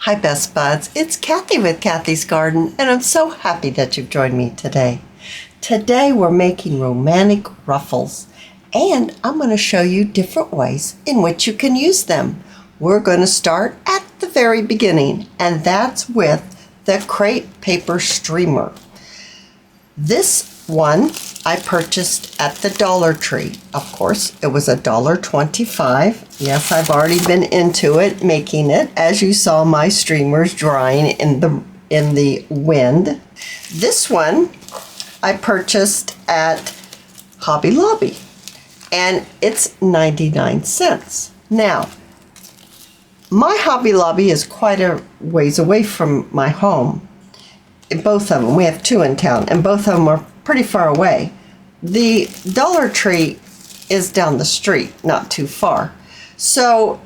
Hi Best Buds, it's Cathy with Cathy's Garden, and I'm so happy that you've joined me today. Today we're making romantic ruffles, and I'm going to show you different ways in which you can use them. We're going to start at the very beginning, and that's with the crepe paper streamer. This one I purchased at the Dollar Tree. Of course, it was $1.25. Yes, I've already been into it, making it. As you saw, my streamers drying in the wind. This one I purchased at Hobby Lobby, and it's 99 cents. Now, my Hobby Lobby is quite a ways away from my home. Both of them, we have two in town, and both of them are pretty far away. The Dollar Tree is down the street, not too far. So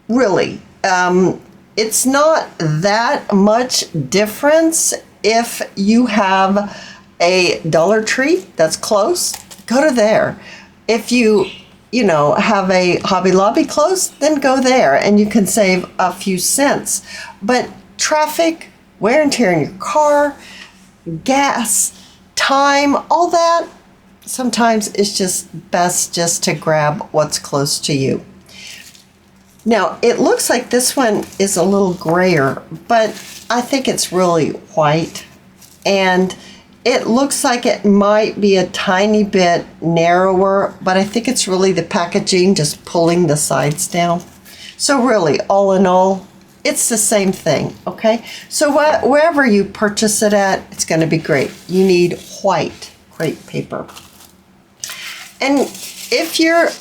really, it's not that much difference. If you have a Dollar Tree that's close, go to there. If you have a Hobby Lobby close, then go there and you can save a few cents. But traffic, wear and tear in your car, gas, time, all that, sometimes it's just best just to grab what's close to you. Now, it looks like this one is a little grayer, but I think it's really white, and it looks like it might be a tiny bit narrower, but I think it's really the packaging just pulling the sides down. So really, all in all, it's the same thing, okay? So wherever you purchase it at, it's going to be great. You need white crepe paper. And if you've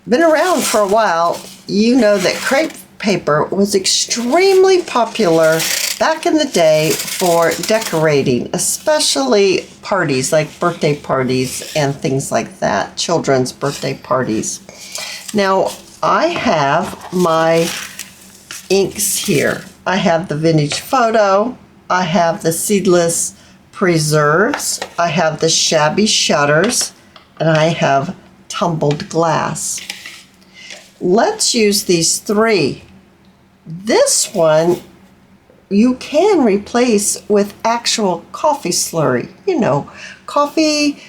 been around for a while, you know that crepe paper was extremely popular back in the day for decorating, especially parties like birthday parties and things like that, children's birthday parties. Now, I have my inks here. I have the vintage photo, I have the seedless preserves, I have the shabby shutters, and I have tumbled glass. Let's use these three. This one you can replace with actual coffee slurry. Coffee,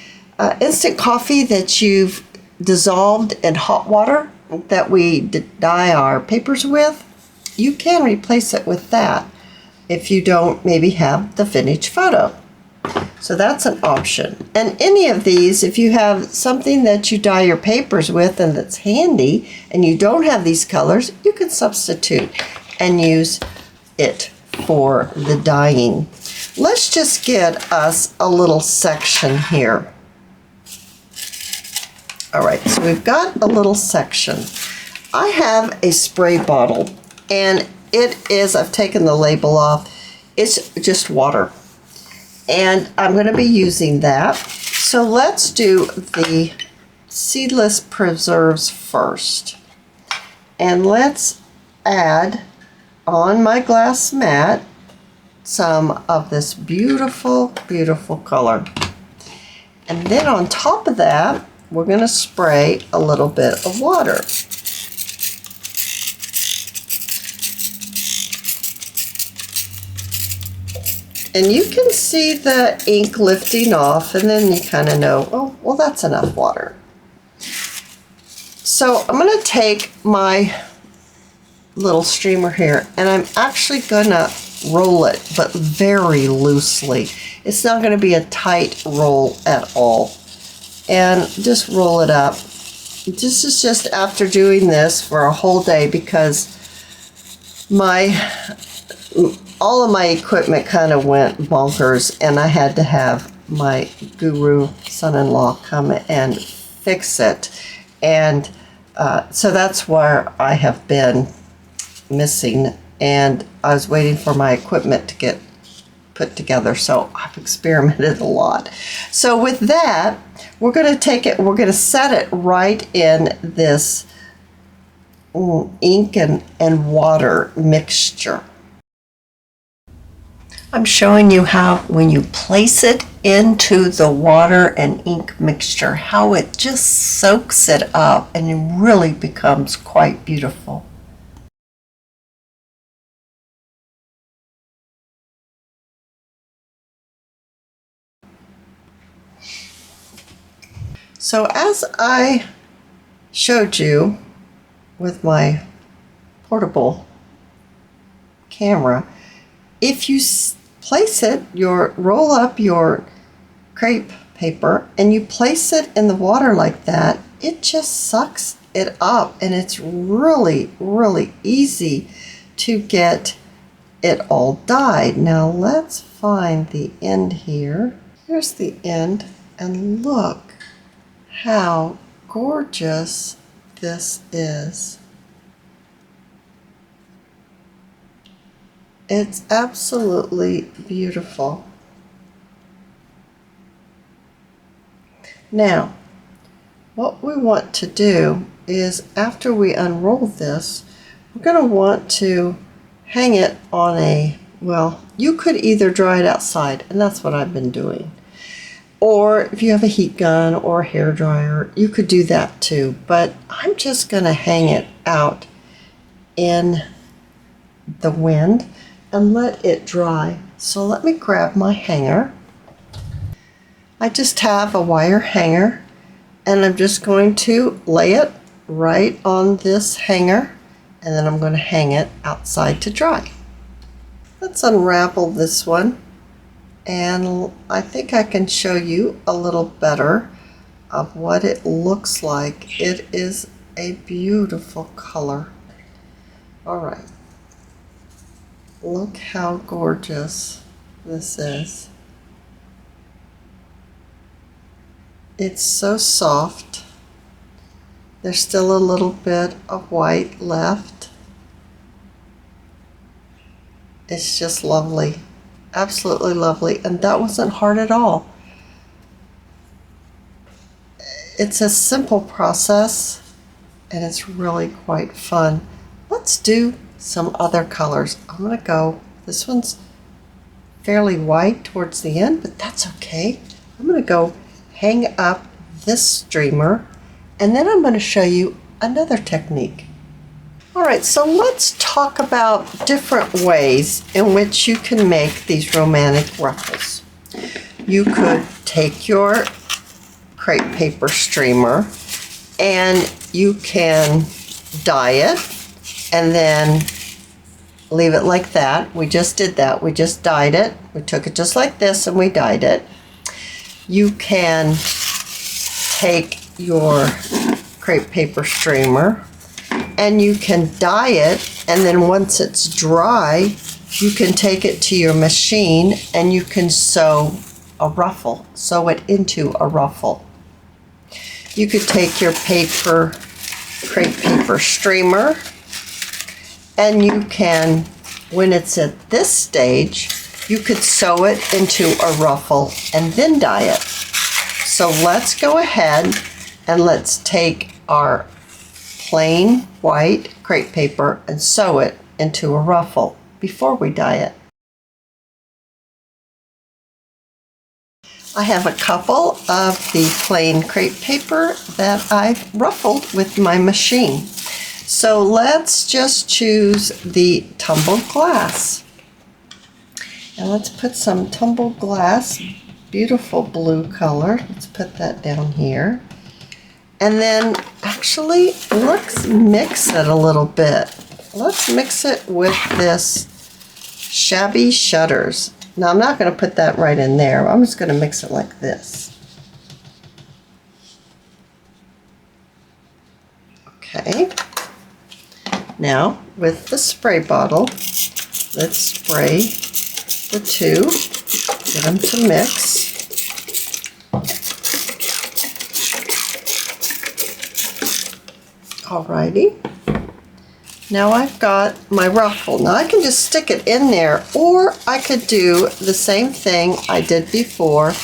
instant coffee that you've dissolved in hot water that we dye our papers with. You can replace it with that if you don't maybe have the vintage photo. So that's an option. And any of these, if you have something that you dye your papers with and that's handy and you don't have these colors, you can substitute and use it for the dyeing. Let's just get us a little section here. All right, so we've got a little section. I have a spray bottle, and it is, I've taken the label off, it's just water. And I'm going to be using that. So let's do the seedless preserves first. And let's add on my glass mat some of this beautiful, beautiful color. And then on top of that, we're going to spray a little bit of water. And you can see the ink lifting off, and then you kind of know, oh, well, that's enough water. So I'm going to take my little streamer here, and I'm actually going to roll it, but very loosely. It's not going to be a tight roll at all. And just roll it up. This is just after doing this for a whole day, because all of my equipment kind of went bonkers, and I had to have my guru son-in-law come and fix it. And so that's where I have been missing, and I was waiting for my equipment to get put together, so I've experimented a lot. So with that, we're going to take it, we're going to set it right in this ink and water mixture. I'm showing you how when you place it into the water and ink mixture, how it just soaks it up and it really becomes quite beautiful. So as I showed you with my portable camera, if you place it, roll up your crepe paper and you place it in the water like that, it just sucks it up, and it's really, really easy to get it all dyed. Now let's find the end here. Here's the end, and look how gorgeous this is. It's absolutely beautiful. Now, what we want to do is, after we unroll this, we're going to want to hang it on a, well, you could either dry it outside, and that's what I've been doing. Or if you have a heat gun or a hair dryer, you could do that too. But I'm just going to hang it out in the wind and let it dry. So let me grab my hanger. I just have a wire hanger, and I'm just going to lay it right on this hanger, and then I'm going to hang it outside to dry. Let's unravel this one, and I think I can show you a little better of what it looks like. It is a beautiful color. All right, look how gorgeous this is. It's so soft. There's still a little bit of white left. It's just lovely, absolutely lovely, and that wasn't hard at all. It's a simple process, and it's really quite fun. Let's do some other colors. I'm going to go, this one's fairly white towards the end, but that's okay. I'm going to go hang up this streamer, and then I'm going to show you another technique. All right, so let's talk about different ways in which you can make these romantic ruffles. You could take your crepe paper streamer and you can dye it and then leave it like that. We just did that. We just dyed it. We took it just like this and we dyed it. You can take your crepe paper streamer and you can dye it, and then once it's dry, you can take it to your machine and you can sew it into a ruffle. You could take your crepe paper streamer, and you can, when it's at this stage, you could sew it into a ruffle and then dye it. So let's go ahead and let's take our plain white crepe paper and sew it into a ruffle before we dye it. I have a couple of the plain crepe paper that I've ruffled with my machine. So let's just choose the tumbled glass. And let's put some tumbled glass, beautiful blue color. Let's put that down here. And then actually, let's mix it a little bit. Let's mix it with this Shabby Shutters. Now I'm not going to put that right in there. I'm just going to mix it like this. Okay. Now with the spray bottle, let's spray the two, get them to mix. Alrighty. Now I've got my ruffle. Now I can just stick it in there, or I could do the same thing I did before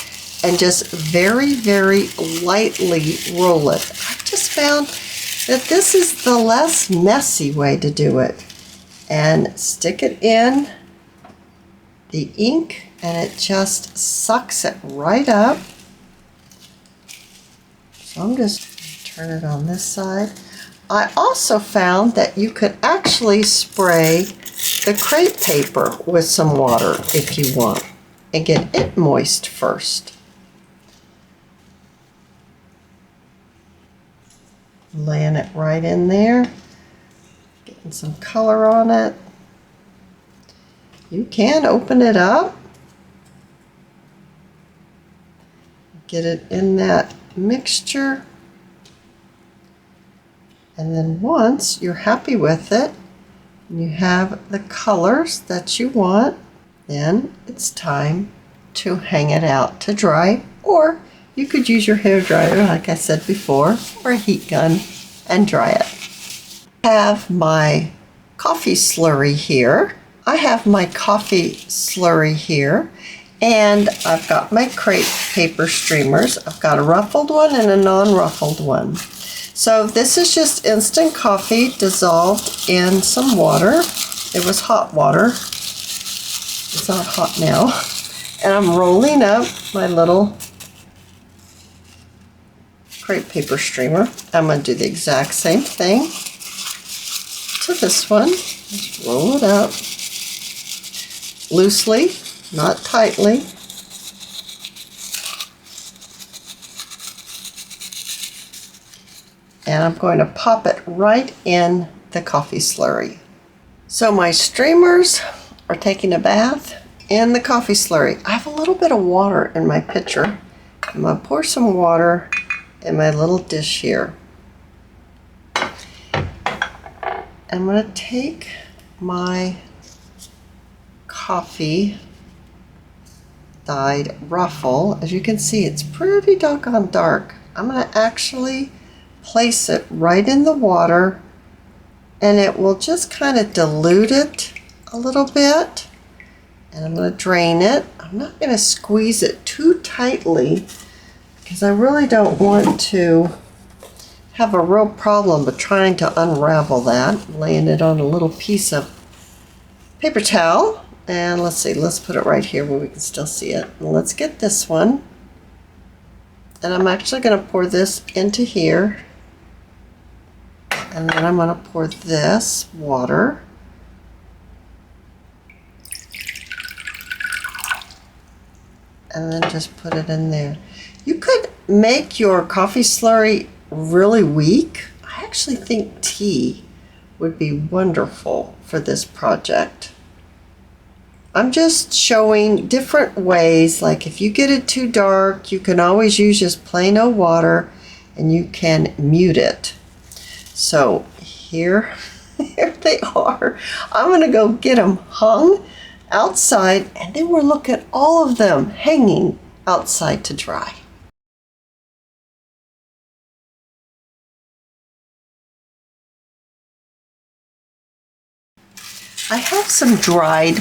and just very, very lightly roll it. I just found that this is the less messy way to do it. And stick it in the ink, and it just sucks it right up. So I'm just going to turn it on this side. I also found that you could actually spray the crepe paper with some water if you want and get it moist first. Laying it right in there, getting some color on it. You can open it up, get it in that mixture, and then once you're happy with it, and you have the colors that you want, then it's time to hang it out to dry, or you could use your hair dryer, like I said before, or a heat gun and dry it. I have my coffee slurry here. And I've got my crepe paper streamers. I've got a ruffled one and a non-ruffled one. So this is just instant coffee dissolved in some water. It was hot water. It's not hot now. And I'm rolling up my little crepe paper streamer. I'm going to do the exact same thing to this one. Just roll it up loosely, not tightly. And I'm going to pop it right in the coffee slurry. So my streamers are taking a bath in the coffee slurry. I have a little bit of water in my pitcher. I'm going to pour some water in my little dish here. I'm going to take my coffee dyed ruffle. As you can see, it's pretty doggone dark. I'm going to actually place it right in the water, and it will just kind of dilute it a little bit. And I'm going to drain it. I'm not going to squeeze it too tightly because I really don't want to have a real problem with trying to unravel that. I'm laying it on a little piece of paper towel. And let's see, let's put it right here where we can still see it. And let's get this one. And I'm actually going to pour this into here. And then I'm going to pour this water. And then just put it in there. You could make your coffee slurry really weak. I actually think tea would be wonderful for this project. I'm just showing different ways, like if you get it too dark, you can always use just plain old water and you can mute it. So here they are. I'm going to go get them hung outside, and then we'll look at all of them hanging outside to dry. I have some dried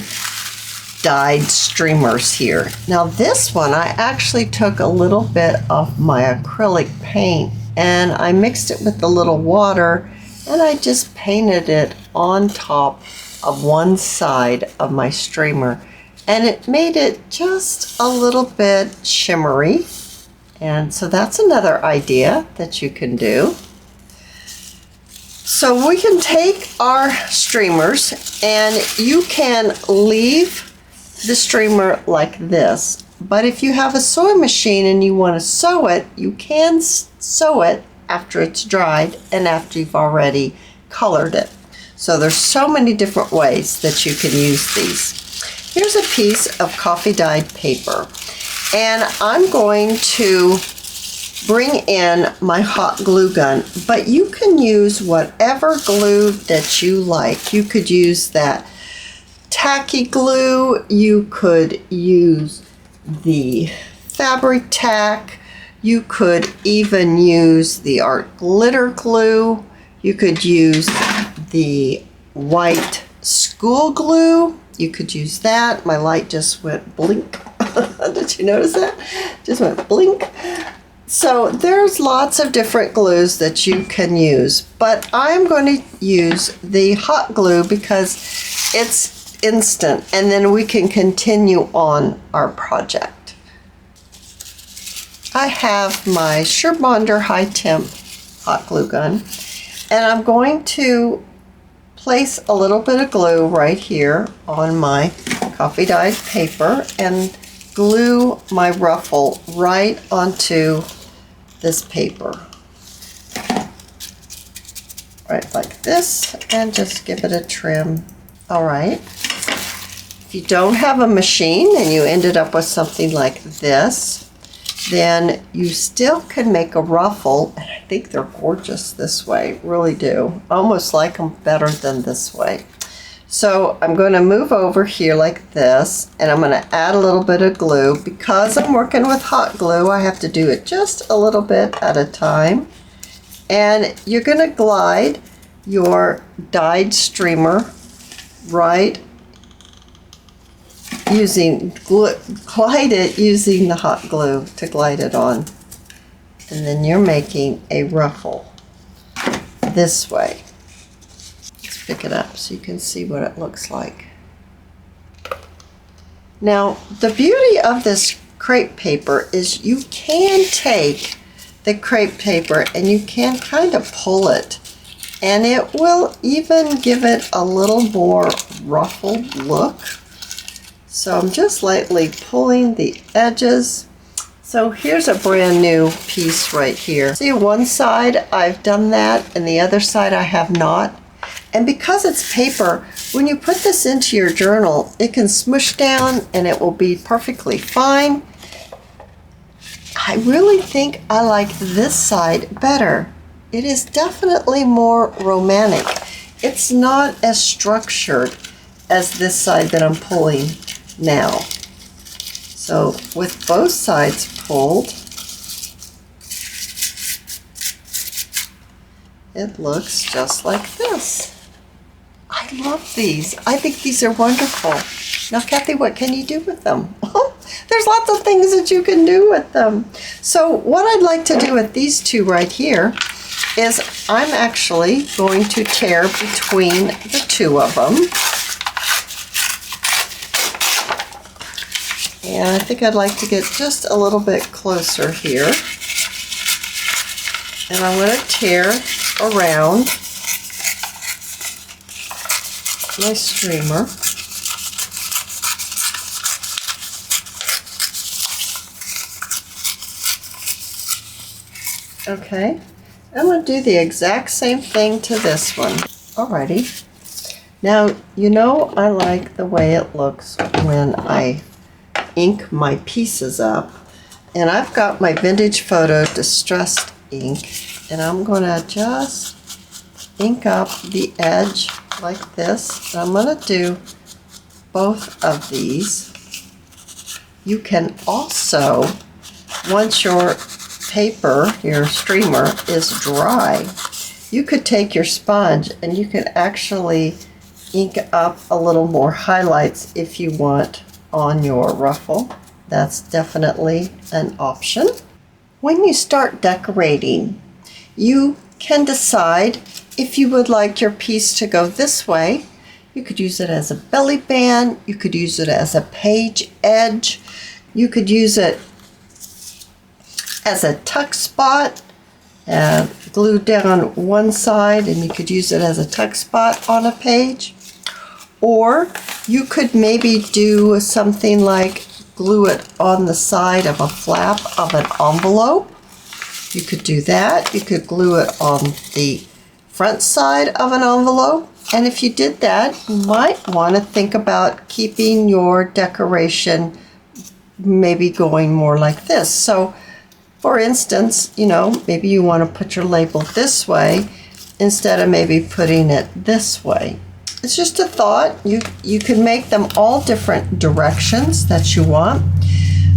dyed streamers here. Now this one, I actually took a little bit of my acrylic paint and I mixed it with a little water, and I just painted it on top of one side of my streamer, and it made it just a little bit shimmery. And so that's another idea that you can do. So we can take our streamers, and you can leave the streamer like this. But if you have a sewing machine and you want to sew it, you can sew it after it's dried and after you've already colored it. So there's so many different ways that you can use these. Here's a piece of coffee dyed paper, and I'm going to bring in my hot glue gun, but you can use whatever glue that you like. You could use that tacky glue, you could use the fabric tack, you could even use the art glitter glue, you could use the white school glue, you could use that. My light just went blink. Did you notice that? Just went blink. So there's lots of different glues that you can use, but I'm going to use the hot glue because it's instant, and then we can continue on our project. I have my Surebonder high temp hot glue gun, and I'm going to place a little bit of glue right here on my coffee dyed paper and glue my ruffle right onto this paper. right like this, and just give it a trim. All right. If you don't have a machine and you ended up with something like this, then you still can make a ruffle, and I think they're gorgeous this way, really do. Almost like them better than this way. So I'm going to move over here like this, and I'm going to add a little bit of glue. Because I'm working with hot glue, I have to do it just a little bit at a time. And you're going to glide your dyed streamer right using glue, glide it using the hot glue to glide it on. And then you're making a ruffle this way. Let's pick it up so you can see what it looks like. Now, the beauty of this crepe paper is you can take the crepe paper and you can kind of pull it, and it will even give it a little more ruffled look. So I'm just lightly pulling the edges. So here's a brand new piece right here. See, one side I've done that and the other side I have not. And because it's paper, when you put this into your journal, it can smush down and it will be perfectly fine. I really think I like this side better. It is definitely more romantic. It's not as structured as this side that I'm pulling now. So with both sides pulled, it looks just like this. I love these. I think these are wonderful. Now, Cathy, what can you do with them? There's lots of things that you can do with them. So what I'd like to do with these two right here is I'm actually going to tear between the two of them. And I think I'd like to get just a little bit closer here. And I'm going to tear around my streamer. Okay, I'm going to do the exact same thing to this one. Alrighty. Now, you know I like the way it looks when I ink my pieces up. And I've got my Vintage Photo Distressed ink, and I'm going to just ink up the edge like this. And I'm going to do both of these. You can also, once your paper, your streamer is dry, you could take your sponge and you can actually ink up a little more highlights if you want on your ruffle. That's definitely an option. When you start decorating, you can decide if you would like your piece to go this way. You could use it as a belly band, you could use it as a page edge, you could use it as a tuck spot, glue down one side, and you could use it as a tuck spot on a page. Or you could maybe do something like glue it on the side of a flap of an envelope. You could do that. You could glue it on the front side of an envelope. And if you did that, you might want to think about keeping your decoration maybe going more like this. So for instance, you know, maybe you want to put your label this way instead of maybe putting it this way. It's just a thought. You can make them all different directions that you want.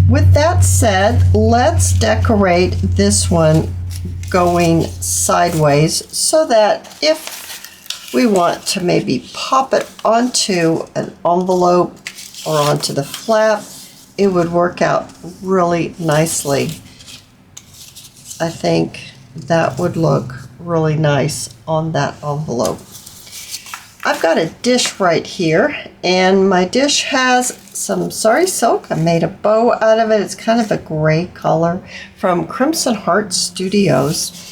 With that said, let's decorate this one going sideways so that if we want to maybe pop it onto an envelope or onto the flap, it would work out really nicely. I think that would look really nice on that envelope. I've got a dish right here, and my dish has some Sari silk. I made a bow out of it. It's kind of a gray color from Crimson Heart Studios.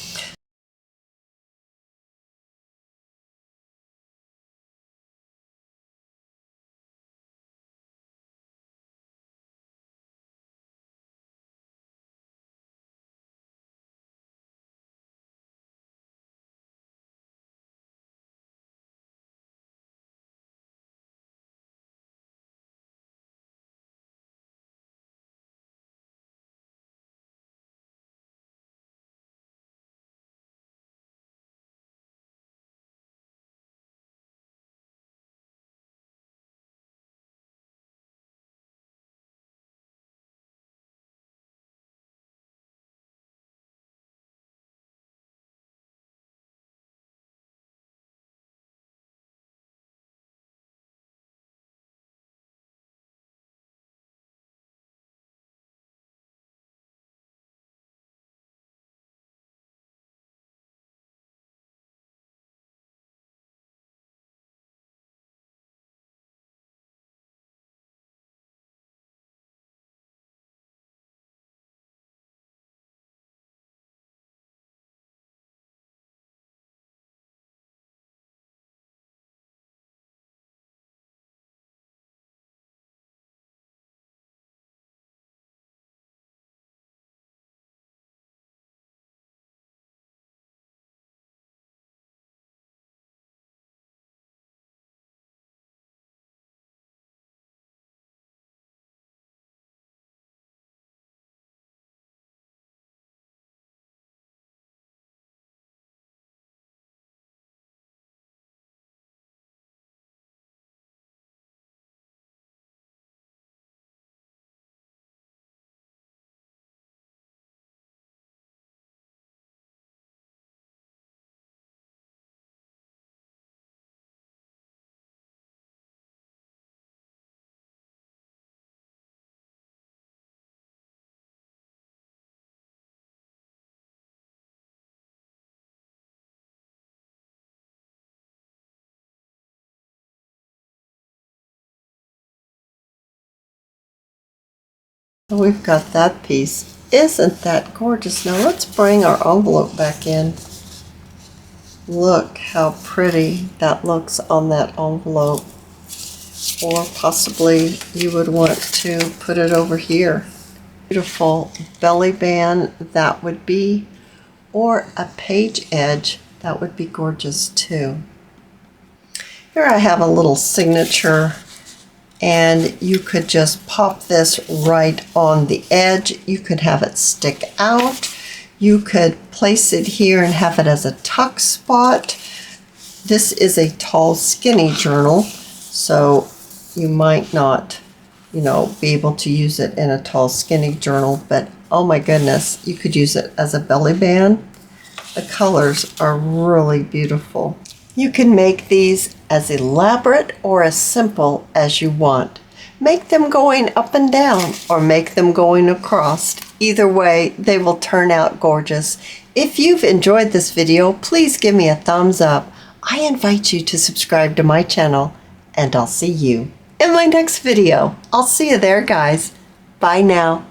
We've got that piece. Isn't that gorgeous? Now let's bring our envelope back in. Look how pretty that looks on that envelope. Or possibly you would want to put it over here. Beautiful belly band, that would be, or a page edge, that would be gorgeous too. Here I have a little signature, and you could just pop this right on the edge. You could have it stick out. You could place it here and have it as a tuck spot. This is a tall, skinny journal, so you might not, be able to use it in a tall, skinny journal, but oh my goodness, you could use it as a belly band. The colors are really beautiful. You can make these as elaborate or as simple as you want. Make them going up and down or make them going across. Either way, they will turn out gorgeous. If you've enjoyed this video, please give me a thumbs up. I invite you to subscribe to my channel, and I'll see you in my next video. I'll see you there, guys. Bye now.